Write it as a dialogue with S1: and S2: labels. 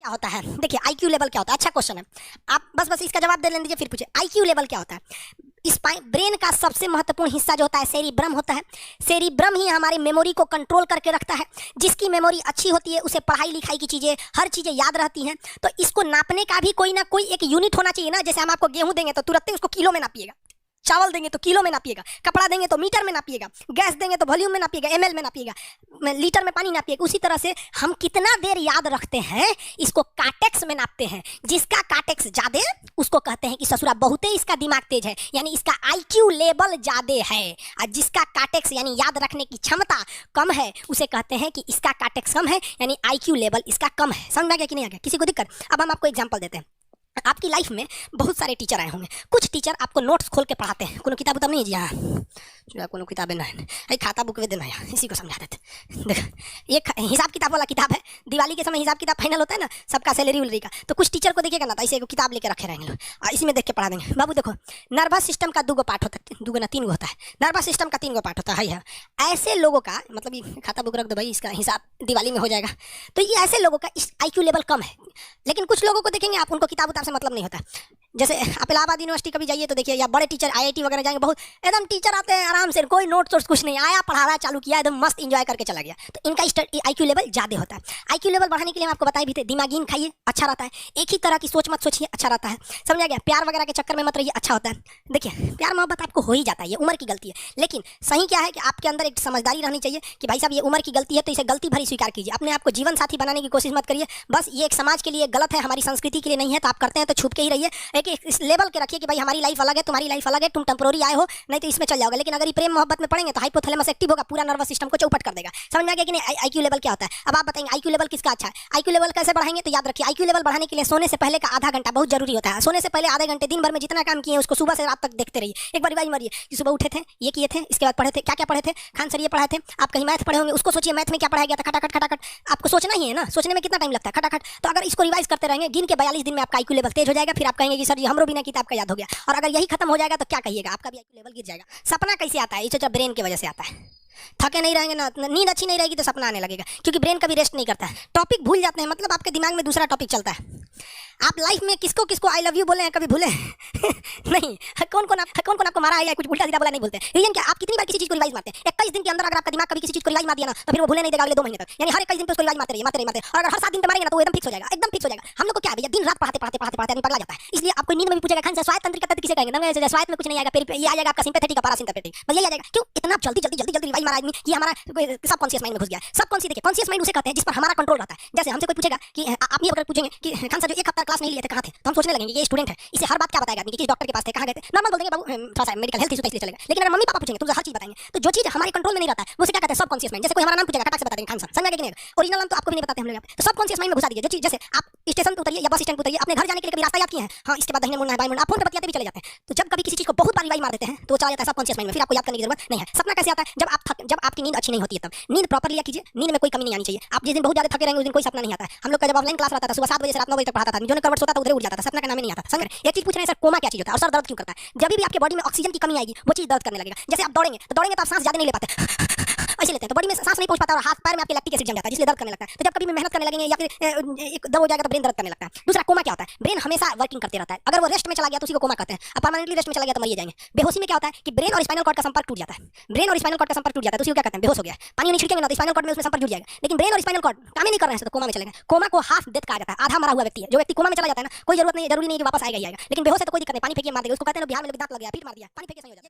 S1: क्या होता है? देखिए आईक्यू लेवल क्या होता है? अच्छा क्वेश्चन है। आप बस इसका जवाब दे लेने दीजिए फिर पूछिए आईक्यू लेवल क्या होता है। इस ब्रेन का सबसे महत्वपूर्ण हिस्सा जो होता है सेरिब्रम होता है। सेरिब्रम ही हमारी मेमोरी को कंट्रोल करके रखता है। जिसकी मेमोरी अच्छी होती है उसे पढ़ाई लिखाई की चीजें, हर चीजें याद रहती हैं। तो इसको नापने का भी कोई ना कोई एक यूनिट होना चाहिए ना। जैसे हम आपको गेहूं देंगे तो तुरंत ही उसको किलो में नापिएगा, चावल देंगे तो किलो में नापिएगा, कपड़ा देंगे तो मीटर में नापिएगा, गैस देंगे तो वॉल्यूम में नापिएगा, एमएल में नापिएगा, लीटर में पानी नापिएगा। उसी तरह से हम कितना देर याद रखते हैं इसको काटेक्स में नापते हैं। जिसका काटेक्स ज्यादा उसको कहते हैं कि ससुरा बहुते इसका दिमाग तेज है, यानी इसका आईक्यू लेवल ज्यादा है। और जिसका काटेक्स यानी याद रखने की क्षमता कम है उसे कहते हैं कि इसका काटेक्स कम है, यानी आईक्यू लेवल इसका कम है। समझ में गया कि नहीं आ गया? किसी को दिक्कत? अब हम आपको एग्जाम्पल देते हैं। आपकी लाइफ में बहुत सारे टीचर आए होंगे। कुछ टीचर आपको नोट्स खोल के पढ़ाते हैं। कोनो किताब उताब नहीं है जी? हाँ, कोनो किताबें ना है, खाता बुक वे देना है, इसी को समझा देते। देख, एक हिसाब किताब वाला किताब है। दिवाली के समय हिसाब किताब फाइनल होता है ना, सबका सैलरी वैलरी का। तो कुछ टीचर को देखिएगा ना, तो ऐसे किताब लेके रखे रहेंगे और इसी में देख के पढ़ा देंगे। बाबू देखो, नर्वस सिस्टम का 2 पार्ट होता है, 2 ना 3 होता है। नर्वस सिस्टम का 3 पार्ट होता है। ऐसे लोगों का मतलब ये खाता बुक रख दो भाई, इसका हिसाब दिवाली में हो जाएगा। तो ये ऐसे लोगों का आईक्यू लेवल कम है। लेकिन कुछ लोगों को देखेंगे आप, उनको किताब उताब से मतलब नहीं होता। जैसे आप इलाहाबाद यूनिवर्सिटी कभी जाइए तो देखिए, या बड़े टीचर आईआईटी वगैरह जाएंगे, बहुत एकदम टीचर आते हैं आराम से, कोई नोट्स वोट्स कुछ नहीं, आया पढ़ा रहा चालू किया, एकदम मस्त एंजॉय करके चला गया। तो इनका आईक्यू लेवल ज्यादा होता है। आईक्यू लेवल बढ़ाने के लिए हम आपको बताए भी थे, दिमागीन खाइए, अच्छा रहता है। एक ही तरह की सोच मत सोचिए, अच्छा रहता है। समझ आ गया? प्यार वगैरह के चक्कर में मत रहिए, अच्छा होता है। देखिए प्यार मोहब्बत आपको हो ही जाता है, ये उम्र की गलती है। लेकिन सही क्या है कि आपके अंदर एक समझदारी रहनी चाहिए कि भाई साहब ये उम्र की गलती है, तो इसे गलती भरी स्वीकार कीजिए। अपने आप को जीवन साथी बनाने की कोशिश मत करिए। बस ये एक समाज के लिए गलत है, हमारी संस्कृति के लिए नहीं है, तो आप करते हैं तो छुप के ही रहिए। एक इस लेवल के रखिए कि भाई हमारी लाइफ अलग है, तुम्हारी लाइफ अलग है, तुम टेम्पोररी आए हो, नहीं तो इसमें चल जाओगे। लेकिन अगर ये प्रेम मोहब्बत में पड़ेंगे तो हाइपोथैलेमस एक्टिव होगा, पूरा नर्वस सिस्टम को चौपट कर देगा। समझ में आ गया कि नहीं? आईक्यू लेवल क्या होता है? अब आप बताएंगे आईक्यू लेवल किसका अच्छा है? आईक्यू लेवल कैसे बढ़ाएंगे? तो याद रखिए, आईक्यू लेवल बढ़ाने के लिए सोने से पहले का आधा घंटा बहुत जरूरी होता है। सोने से पहले आधे घंटे दिन भर में जितना काम किए उसको सुबह से रात तक देखते रहिए। एक बार रिवाइज मारिए कि सुबह उठे थे, ये किए थे, इसके बाद पढ़े थे, क्या क्या पढ़े थे, खान सर ये पढ़ाए थे। आप कहीं मैथ पढ़े होंगे, उसको सोचिए मैथ में क्या पढ़ाया गया था, खटाखट खटाखट। आपको सोचना ही है ना, सोचने में कितना टाइम लगता है, खटाखट। तो अगर इसको रिवाइज करते रहेंगे, गिन के 42 दिन में आपका आईक्यू लेवल तेज हो जाएगा। फिर आप कहेंगे कि सर जी हमरो बिना किताब का याद हो गया। और अगर यही खत्म हो जाएगा तो क्या कहिएगा, आपका भी आईक्यू लेवल गिर जाएगा। सपना कैसे आता है? इसे जब ब्रेन की वजह से आता है। थके नहीं रहेंगे ना, नींद अच्छी नहीं रहेगी तो सपना आने लगेगा, क्योंकि ब्रेन कभी रेस्ट नहीं करता है। टॉपिक भूल जाते हैं, मतलब आपके दिमाग में दूसरा टॉपिक चलता है। आप लाइफ में किसको किसको आई लव यू बोले हैं कभी भूले? नहीं। कौन कौन आपको मारा है या कुछ उल्टा सीधा बोला नहीं बोलते? रीजन क्या? आप कितनी बार किसी चीज को रिवाइज मारते हैं? 21 दिन के अंदर अगर आपका दिमाग कभी किसी चीज को रिवाइज मार दिया ना, तो फिर वो भूले नहीं देगा अगले 2 महीने तक। यानी हर 21 दिन पे उसको रिवाइज मारते रहिए, मारते रहिए। और अगर हर 7 दिन पे मारेंगे ना तो वो एकदम फिक्स हो जाएगा, एकदम फिक्स हो जाएगा। हम लोग को क्या है भैया, दिन रात पढ़ाते आदमी पगला जाता है। इसलिए आपको नींद में भी पूछेगा खान सर स्वायत्त तंत्रिका तंत्र किसे कहेंगे? ना स्वायत्त में कुछ नहीं आएगा, फिर ये आ जाएगा आपका सिंपैथेटिक और पैरासिम्पैथेटिक, बस ये आ जाएगा। क्यों इतना जल्दी रिवाइज मारा आदमी कि हमारा सबकॉन्शियस माइंड में घुस गया है। सबकॉन्शियस देखिए, कॉन्शियस माइंड उसे कहते हैं जिस पर हमारा कंट्रोल रहता है। जैसे हमसे कोई पूछेगा कि आप ये अगर पूछेंगे कि खान सर जो 1 हफ्ता क्लास नहीं लिए थे कहाँ थे, तो हम सोचने लगेंगे ये स्टूडेंट है, इसे हर बात क्या बताएगा आदमी कि किस डॉक्टर के पास थे, कहाँ गए थे। नॉर्मल बोल देंगे बाबू थोड़ा सा मेडिकल हेल्थ इशू था इसलिए चले गए। लेकिन अगर मम्मी पापा पूछेंगे तो हर चीज बताएंगे। तो जो चीज हमारे कंट्रोल में नहीं रहता है वो क्या कहते हैं? Subconscious mind. जैसे कोई हमारा नाम पूछेगा खटाक से बता देंगे खान सर, समझ में आ गया कि नहीं? ओरिजिनल नाम तो आपको भी नहीं बताते हम लोग। तो सबकॉन्शियस माइंड में घुसा दीजिए जो चीज। जैसे आप स्टेशन पे उतरिए या बस स्टैंड पे उतरिए, अपने घर जाने के लिए कभी रास्ता याद किए हैं? हाँ, इसके बाद दाहिने मुड़ना है, बाएं मुड़ना, आप फोन पे बतियाते भी चले जाते हैं। तो जब कभी किसी चीज को बहुत बार रिवाइज मार देते हैं तो चला जाता है सबकॉन्शियस माइंड में, फिर आपको याद करने की जरूरत नहीं है। सपना कैसे आता है? जब आपकी नींद अच्छी नहीं होती है तब। नींद प्रॉपर लिया कीजिए, नींद में कोई कमी नहीं आनी चाहिए। आप जिस दिन बहुत ज्यादा थके रहेंगे उस दिन कोई सपना नहीं आता है। हम लोग का जब ऑफलाइन क्लास रहता था सुबह 7 बजे से रात 9 बजे तक पढ़ाता था, जो ने करवट सोता था उधर उठ जाता था, सपना का नाम ही नहीं आता। समझ रहे? एक चीज पूछ रहे हैं सर, कोमा क्या चीज होता है और सर दर्द क्यों करता है? जब भी आपके बॉडी में ऑक्सीजन की कमी आएगी वो चीज दर्द करने लगेगा। जैसे आप दौड़ेंगे तो आप सांस ज्यादा नहीं ले पाते, ऐसे लेते हैं, तो बॉडी में सांस नहीं पहुंच पाता और हाथ पैर में आपके लैक्टिक एसिड जम जाता है, जिसलिए दर्द करने लगता है। तो जब कभी भी मेहनत करने लगेंगे या फिर एक दर्द हो जाएगा तो ब्रेन दर्द करने लगता है। दूसरा कोमा क्या होता है? ब्रेन हमेशा वर्किंग करते रहता है। अगर वो रेस्ट में चला गया तो उसी को कोमा कहते हैं। अब परमानेंटली रेस्ट में चला गया तो मर जाएंगे। बेहोशी में क्या होता है कि ब्रेन और स्पाइनल कॉर्ड का संपर्क टूट जाता है। ब्रेन और स्पाइनल कॉर्ड का संपर्क टूट जाता है तो उसी को क्या कहते हैं? बेहोश हो गया। पानी नहीं छिड़केंगे ना तो स्पाइनल कॉर्ड में उसमें संपर्क जुड़ जाएगा। लेकिन ब्रेन और स्पाइनल कॉर्ड काम ही नहीं कर रहे हैं तो कोमा में चलेगा। कोमा को हाफ डेथ कहा जाता है, आधा मरा हुआ व्यक्ति है। जो व्यक्ति कोमा में चला जाता है ना, कोई जरूरत नहीं है, जरूरी नहीं कि वापस आएगा ही आएगा। लेकिन बेहोश है तो कोई दिक्कत नहीं, पानी फेंकिए मार देगा। उसको कहते हैं बिहार में लोग दांत लग गया, पीट मार दिया, पानी फेंके सही हो जाएगा।